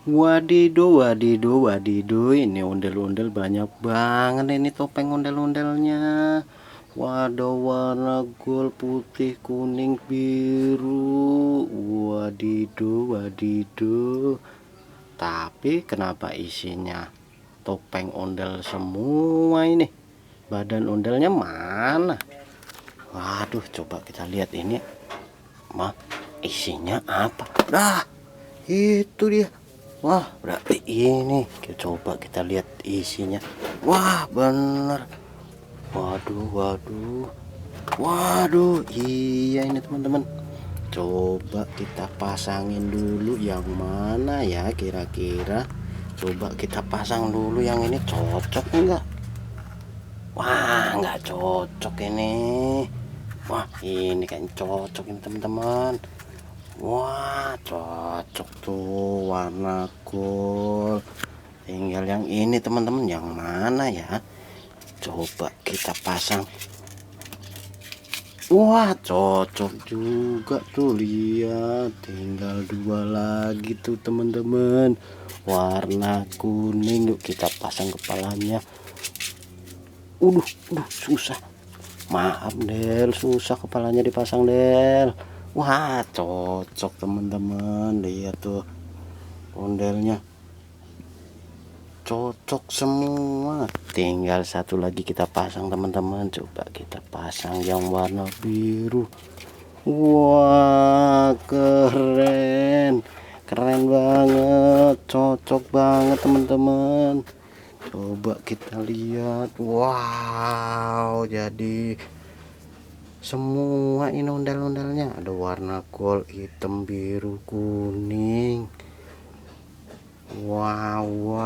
Wadidaw, wadidaw, wadidaw, ini ondel-ondel banyak banget ini topeng ondel-ondelnya. Waduh, warna gold, putih, kuning, biru. Wadidaw, wadidaw. Tapi kenapa isinya topeng ondel semua ini? Badan ondelnya mana? Waduh, coba kita lihat ini. Isinya apa? Dah, itu dia. Wah, berarti ini. Coba kita lihat isinya. Wah, bener. Waduh, waduh. Waduh, iya ini teman-teman. Coba kita pasangin dulu yang mana ya kira-kira. Coba kita pasang dulu yang ini, cocok enggak? Wah, nggak cocok ini. Wah, ini kan cocok ini teman-teman. Wah, cocok tuh warna gold. Tinggal yang ini teman-teman, yang mana ya? Coba kita pasang. Wah, cocok juga tuh, lihat. Tinggal dua lagi tuh teman-teman. Warna kuning, yuk kita pasang kepalanya. Susah. Maaf Del, susah kepalanya dipasang Del. Wah, cocok teman-teman, lihat tuh ondelnya cocok semua. Tinggal satu lagi kita pasang teman-teman. Coba kita pasang yang warna biru. Wah, keren, keren banget, cocok banget teman-teman. Coba kita lihat. Wow, jadi semua ini ondel-ondelnya ada warna gold, hitam, biru, kuning. Wow, wow.